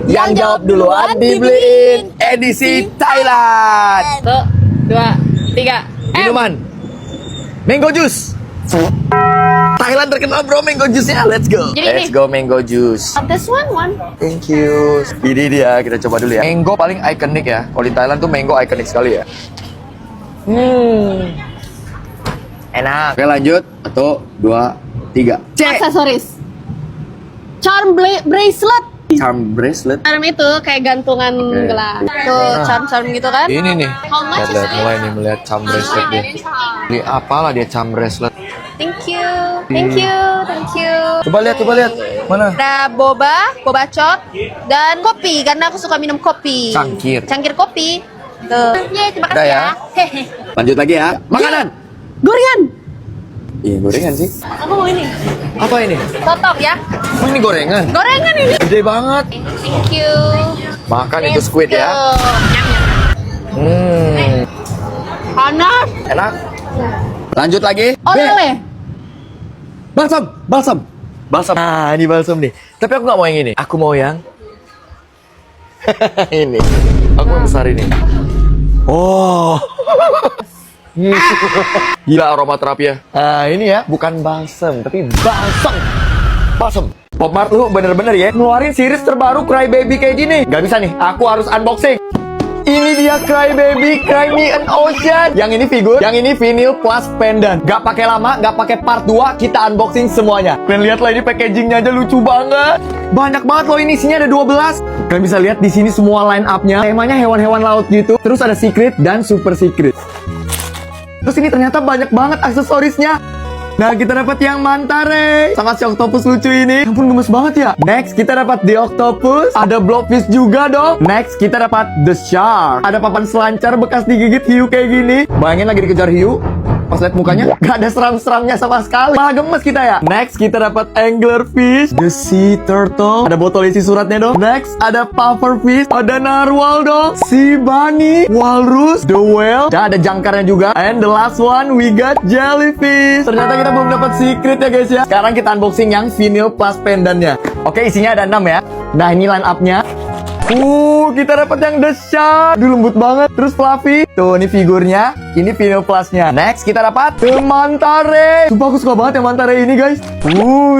Yang jawab duluan dibeliin edisi Thailand. 1, 2, 3. Minuman mango juice. Thailand terkenal bro mango juice-nya. Let's go. Jadi Let's ini. go mango juice. This one. Thank you. Ini dia, kita coba dulu ya. Mango paling ikonik ya. Kalau di Thailand tuh mango ikonik sekali ya. Enak. Oke lanjut. 1, 2, 3. Cek. Aksesoris. Charm bracelet. Charm bracelet. Charm itu kayak gantungan Oke. gelang. Tuh, charm gitu kan? Ini nih. How much Lihat, is mulai nih melihat charm bracelet dia. Beli apalah dia charm bracelet. Thank you. Thank you. Thank you. Coba lihat. Mana? Ada boba cot, dan kopi karena aku suka minum kopi. Cangkir kopi. Tuh. Yeay, terima kasih Udah ya. ya. Hehe. Lanjut lagi ya. Makanan. Gorengan. Iya gorengan sih. Aku mau ini. Apa ini? Totop ya. Oh, ini gorengan. Gorengan ini. Gede banget. Thank you. Makan itu squid ya. Panas. Enak. Lanjut lagi. Oleh. Balsam. Nah, ini balsam nih. Tapi aku nggak mau yang ini. Aku mau yang ini. Aku mau besar ini. Oh. Gila aroma terapi ya. Nah, ini ya, bukan balsam, tapi balsam. Popmart lu bener-bener ya ngeluarin series terbaru Cry Baby kayak gini. Gak bisa nih, aku harus unboxing. Ini dia Cry Baby, Cry Me an Ocean. Yang ini figur, yang ini vinyl plus pendant. Gak pakai lama, gak pakai part 2, kita unboxing semuanya. Kalian lihat lah ini packagingnya aja lucu banget. Banyak banget loh ini, isinya ada 12. Kalian bisa lihat di sini semua line up-nya. Temanya hewan-hewan laut gitu. Terus ada secret dan super secret. Terus ini ternyata banyak banget aksesorisnya. Nah, kita dapat yang mantare sama si octopus lucu ini. Ampun gemes banget ya. Next, kita dapat the octopus. Ada blobfish juga dong. Next, kita dapat the shark. Ada papan selancar bekas digigit hiu kayak gini. Bayangin lagi dikejar hiu. Pas lihat mukanya, gak ada seram-seramnya sama sekali. Malah gemes kita ya. Next, kita dapat anglerfish. The sea turtle. Ada botol isi suratnya dong. Next, ada pufferfish. Ada narwhal dong. Sea bunny. Walrus. The whale. Dan ada jangkarnya juga. And the last one, we got jellyfish. Ternyata kita belum dapat secret ya guys ya. Sekarang kita unboxing yang vinyl plus pendantnya. Oke, isinya ada 6 ya. Nah, ini line up-nya. Kita dapat yang the shark. Duh, lembut banget. Terus fluffy. Tuh, ini figurnya. Ini vinyl plusnya. Next, kita dapat the mantare. Sumpah aku suka banget yang mantare ini guys.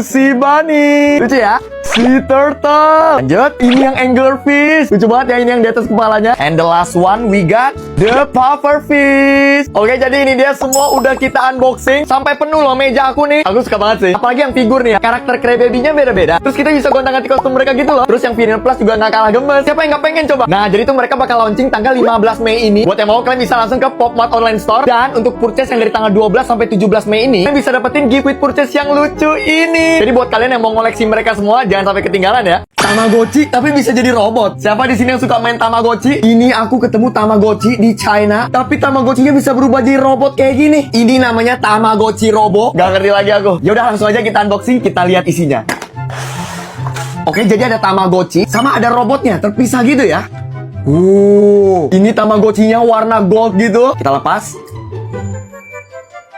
Sea bunny. Lucu ya. Sea turtle. Lanjut, ini yang anglerfish. Lucu banget ya, ini yang di atas kepalanya. And the last one, we got the pufferfish. Oke, jadi ini dia semua udah kita unboxing. Sampai penuh loh meja aku nih. Aku suka banget sih. Apalagi yang figur nih ya. Karakter Cry Baby-nya beda-beda. Terus kita bisa gonta-ganti kostum mereka gitu loh. Terus yang vinyl plus juga gak kalah gemes. Siapa yang gak pengen coba? Nah, jadi tuh mereka bakal launching tanggal 15 Mei ini. Buat yang mau, kalian bisa langsung ke Popmart Online Store. Dan untuk purchase yang dari tanggal 12 sampai 17 Mei ini, kalian bisa dapetin gift with purchase yang lucu ini. Jadi buat kalian yang mau ngoleksi mereka semua, jangan sampai ketinggalan ya. Tamagotchi tapi bisa jadi robot. Siapa di sini yang suka main Tamagotchi? Ini aku ketemu Tamagotchi di China, tapi Tamagotchinya bisa berubah jadi robot kayak gini. Ini namanya Tamagotchi Robo. Gak ngerti lagi aku. Ya udah langsung aja kita unboxing, kita lihat isinya. Oke, jadi ada Tamagotchi sama ada robotnya terpisah gitu ya. Ini Tamagotchinya warna gold gitu. Kita lepas.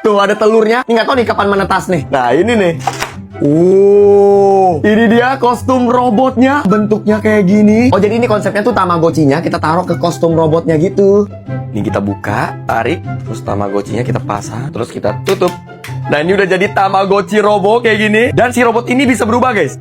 Tuh ada telurnya. Ini nggak tahu nih kapan menetas nih. Nah ini nih. Ini dia kostum robotnya. Bentuknya kayak gini. Oh, jadi ini konsepnya tuh Tamagotchinya kita taruh ke kostum robotnya gitu. Ini kita buka, tarik, terus Tamagotchinya kita pasang, terus kita tutup. Nah, ini udah jadi Tamagotchi Robo kayak gini. Dan si robot ini bisa berubah, guys.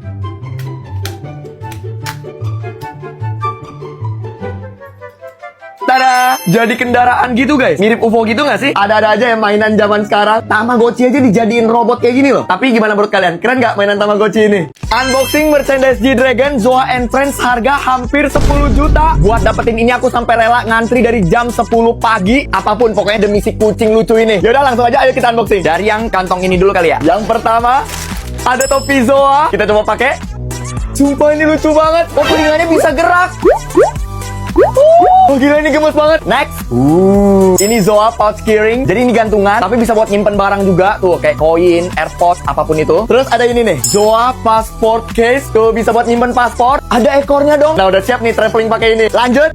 Tada! Jadi kendaraan gitu guys. Mirip UFO gitu gak sih? Ada-ada aja yang mainan zaman sekarang. Tamagotchi aja dijadiin robot kayak gini loh. Tapi gimana menurut kalian? Keren gak mainan Tamagotchi ini? Unboxing merchandise G-Dragon Zoa and Friends harga hampir 10 juta. Buat dapetin ini aku sampai rela ngantri dari jam 10 pagi. Apapun pokoknya demi si kucing lucu ini. Yaudah langsung aja ayo kita unboxing. Dari yang kantong ini dulu kali ya. Yang pertama ada topi Zoa. Kita coba pakai. Sumpah ini lucu banget. Oh, telingannya bisa gerak. Oh gila ini gemes banget. Next. Ini Zoa pouch keyring. Jadi ini gantungan, tapi bisa buat nyimpen barang juga. Tuh kayak koin, AirPods, apapun itu. Terus ada ini nih, Zoa passport case. Tuh bisa buat nyimpen paspor. Ada ekornya dong. Nah udah siap nih traveling pakai ini. Lanjut.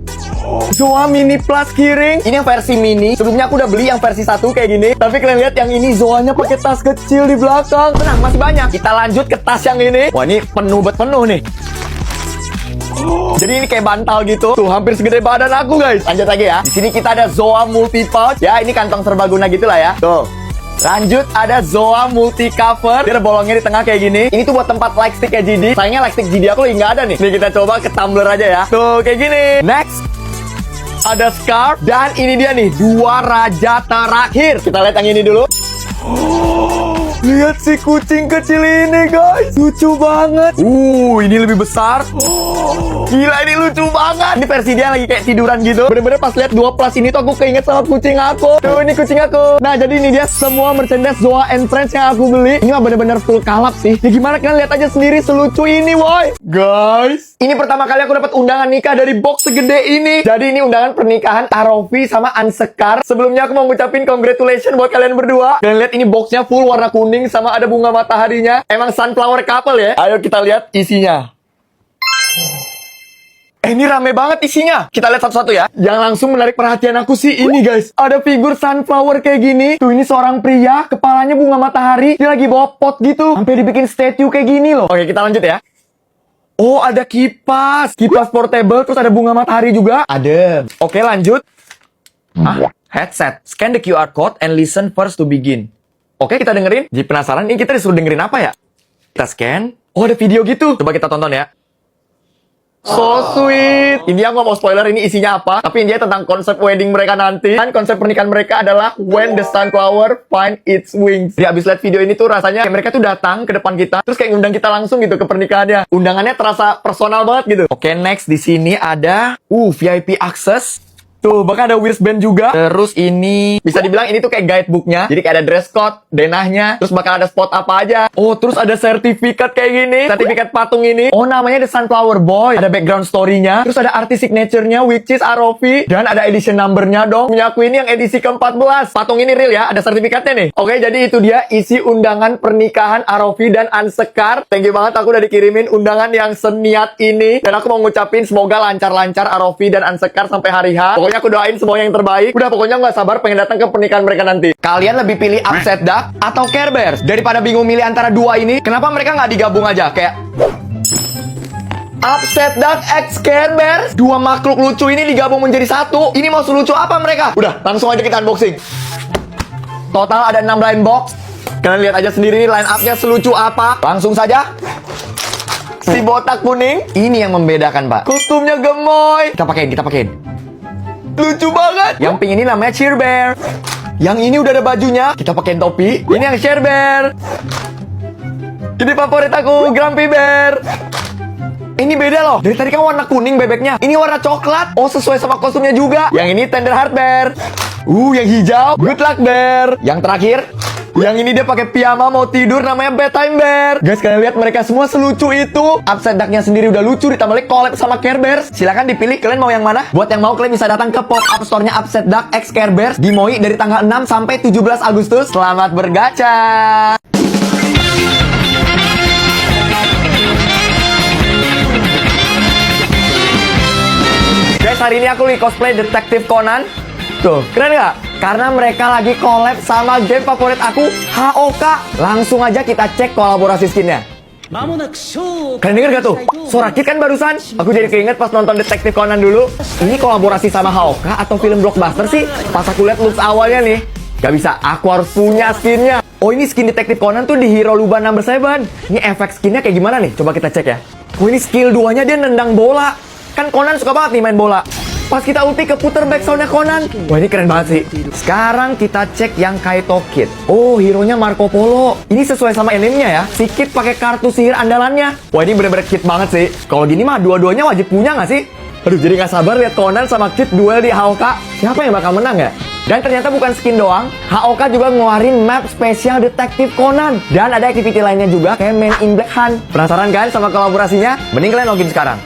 Zoa mini plus keyring. Ini yang versi mini. Sebelumnya aku udah beli yang versi 1 kayak gini. Tapi kalian lihat yang ini Zoanya pakai tas kecil di belakang. Tenang, masih banyak. Kita lanjut ke tas yang ini. Wah ini penuh nih. Jadi ini kayak bantal gitu. Tuh, hampir segede badan aku, guys. Lanjut lagi ya. Di sini kita ada Zoa Multi Pouch. Ya, ini kantong serbaguna gitulah ya. Tuh. Lanjut ada Zoa Multi Cover. Dia ada bolongnya di tengah kayak gini. Ini tuh buat tempat lightstick ya GD. Sayangnya lightstick GD aku lagi nggak ada nih. Nih kita coba ke tumbler aja ya. Tuh kayak gini. Next ada scarf. Dan ini dia nih, 2 raja terakhir. Kita lihat yang ini dulu. Lihat si kucing kecil ini, guys. Lucu banget. Ini lebih besar. Gila, ini lucu banget. Ini versi dia lagi kayak tiduran gitu. Bener-bener pas lihat 2 plus ini tuh aku keinget sama kucing aku. Tuh, ini kucing aku. Nah, jadi ini dia semua merchandise Zoa and Friends yang aku beli. Ini mah bener-bener full kalap sih. Ya gimana, kalian lihat aja sendiri selucu ini, woy. Guys, ini pertama kali aku dapat undangan nikah dari box segede ini. Jadi ini undangan pernikahan Arofi sama Ansekar. Sebelumnya aku mau ngucapin congratulations buat kalian berdua. Dan lihat ini boxnya full warna kuning sama ada bunga mataharinya. Emang sunflower couple ya. Ayo kita lihat isinya. Ini rame banget isinya. Kita lihat satu-satu ya. Yang langsung menarik perhatian aku sih ini, guys. Ada figur sunflower kayak gini. Tuh, ini seorang pria, kepalanya bunga matahari. Dia lagi bawa pot gitu. Sampai dibikin statue kayak gini loh. Oke, kita lanjut ya. Oh, ada kipas. Kipas portable, terus ada bunga matahari juga. Ada. Oke, lanjut. Headset. Scan the QR code and listen first to begin. Oke, kita dengerin. Jadi penasaran, ini kita disuruh dengerin apa ya? Kita scan. Oh, ada video gitu. Coba kita tonton ya. So sweet. Ini aku nggak mau spoiler ini isinya apa. Tapi intinya tentang konsep wedding mereka nanti. Dan konsep pernikahan mereka adalah When the Sunflower Find Its Wings. Jadi abis lihat video ini tuh rasanya kayak mereka tuh datang ke depan kita. Terus kayak ngundang kita langsung gitu ke pernikahannya. Undangannya terasa personal banget gitu. Oke, next di sini ada VIP access. Tuh, bahkan ada wristband juga. Terus ini, bisa dibilang ini tuh kayak guidebooknya. Jadi kayak ada dress code, denahnya. Terus bakal ada spot apa aja. Oh, terus ada sertifikat kayak gini. Sertifikat patung ini. Oh, namanya The Sunflower Boy. Ada background story-nya. Terus ada artis signature-nya, which is Arofi. Dan ada edition number-nya dong. Punya aku ini yang edisi ke-14. Patung ini real ya, ada sertifikatnya nih. Oke, jadi itu dia isi undangan pernikahan Arofi dan Ansekar. Thank you banget, aku udah dikirimin undangan yang seniat ini. Dan aku mau ngucapin semoga lancar-lancar Arofi dan Ansekar sampai hari H. Pokoknya aku doain semuanya yang terbaik. Udah, pokoknya nggak sabar pengen datang ke pernikahan mereka nanti. Kalian lebih pilih Upset Duck atau Care Bears? Daripada bingung milih antara dua ini, kenapa mereka nggak digabung aja? Kayak Upset Duck X Care Bears. Dua makhluk lucu ini digabung menjadi satu. Ini mau selucu apa mereka? Udah, langsung aja kita unboxing. Total ada 6 line box. Kalian lihat aja sendiri line up-nya selucu apa. Langsung saja. Si botak kuning. Ini yang membedakan, Pak. Kostumnya gemoy. Kita pakein. Lucu banget. Yang pink ini namanya Cheer Bear. Yang ini udah ada bajunya. Kita pakein topi. Ini yang Share Bear. Ini favorit aku, Grumpy Bear. Ini beda loh. Dari tadi kan warna kuning bebeknya. Ini warna coklat. Oh, sesuai sama kostumnya juga. Yang ini Tender Heart Bear. Yang hijau Good Luck Bear. Yang terakhir, yang ini dia pakai piyama mau tidur, namanya Bedtime Bear. Guys, kalian lihat mereka semua selucu itu. Upset Duck-nya sendiri udah lucu, ditambah lagi collab sama Care Bears. Silahkan dipilih kalian mau yang mana. Buat yang mau, kalian bisa datang ke pop-up store-nya Upset Duck X Care Bears di MOI dari tanggal 6 sampai 17 Agustus. Selamat bergacha. Guys, hari ini aku lagi cosplay Detective Conan. Tuh, keren nggak? Karena mereka lagi collab sama game favorit aku, HOK. Langsung aja kita cek kolaborasi skinnya. Kalian denger gak tuh? Suara Kit kan barusan. Aku jadi keinget pas nonton Detective Conan dulu. Ini kolaborasi sama HOK atau film blockbuster sih? Pas aku lihat looks awalnya nih, gak bisa, aku harus punya skinnya. Oh, ini skin Detective Conan tuh di Hero Luba Number 7. Ini efek skinnya kayak gimana nih? Coba kita cek ya. Oh, ini skill 2-nya dia nendang bola. Kan Conan suka banget nih main bola. Pas kita ulti keputer back soundnya Conan. Wah, ini keren banget sih. Sekarang kita cek yang Kaito Kid. Oh, hero-nya Marco Polo. Ini sesuai sama animenya ya. Si Kid pakai kartu sihir andalannya. Wah, ini bener-bener Kid banget sih. Kalau gini mah dua-duanya wajib punya nggak sih? Aduh, jadi nggak sabar lihat Conan sama Kid duel di HOK. Siapa yang bakal menang ya? Dan ternyata bukan skin doang, HOK juga ngeluarin map spesial Detective Conan. Dan ada activity lainnya juga kayak Man in Black Hunt. Penasaran kan sama kolaborasinya? Mending kalian login sekarang.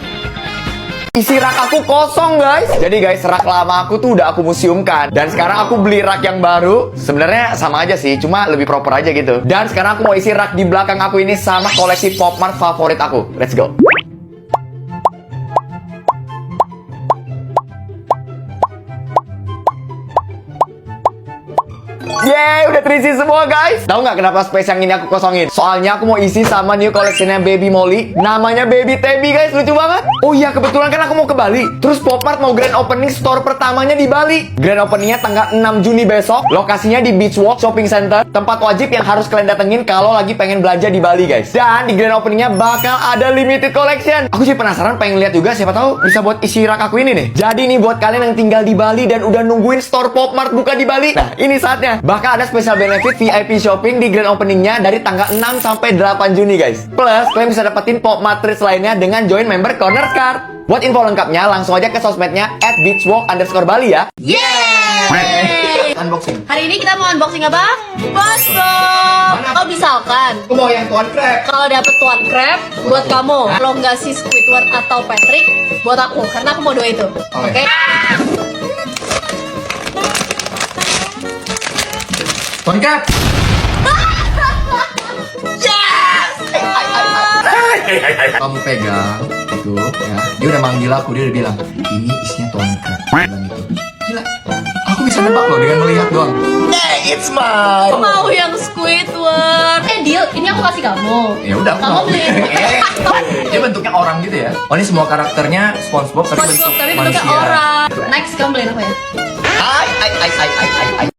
Isi rak aku kosong, guys. Jadi guys, rak lama aku tuh udah aku museumkan. Dan sekarang aku beli rak yang baru. Sebenarnya sama aja sih, cuma lebih proper aja gitu. Dan sekarang aku mau isi rak di belakang aku ini sama koleksi Pop Mart favorit aku. Let's go. Yeay, udah terisi semua guys. Tahu nggak kenapa space yang ini aku kosongin? Soalnya aku mau isi sama new collectionnya Baby Molly. Namanya Baby Tabby guys, lucu banget. Oh iya, kebetulan kan aku mau ke Bali. Terus Pop Mart mau grand opening store pertamanya di Bali. Grand openingnya tanggal 6 Juni besok. Lokasinya di Beach Walk Shopping Center. Tempat wajib yang harus kalian datengin kalau lagi pengen belanja di Bali guys. Dan di grand openingnya bakal ada limited collection. Aku sih penasaran, pengen lihat juga, siapa tahu bisa buat isi rak aku ini nih. Jadi nih buat kalian yang tinggal di Bali dan udah nungguin store Pop Mart buka di Bali, nah ini saatnya. Bakal ada special benefit VIP shopping di grand openingnya dari tanggal 6 sampai 8 Juni guys. Plus kalian bisa dapetin Pop Mart treats lainnya dengan join member Corner Card. Buat info lengkapnya langsung aja ke sosmednya @beachwalk_bali ya. Yeay! Unboxing. Hari ini kita mau unboxing apa? Baskom. Kalau misalkan Aku mau yang tuan crab. kalau dapet tuan crab buat kamu, kalau nggak si Squidward atau Patrick buat aku, karena aku mau dua itu. Oke? Tuan crab. Yes! Kamu pegang itu ya. Dia udah manggil aku, dia udah bilang ini isinya tuan crab. Bilang itu. Gila. Aku bisa nebak loh dengan melihat doang. Hey, it's mine. Aku mau yang Squidward. Deal, ini aku kasih kamu. Ya udah, aku Kamu mau. beli. Dia bentuknya orang gitu ya. Oh, ini semua karakternya SpongeBob tapi SpongeBob bentuk tapi bentuknya manusia. orang. Next, kamu beliin apa ya? Ay.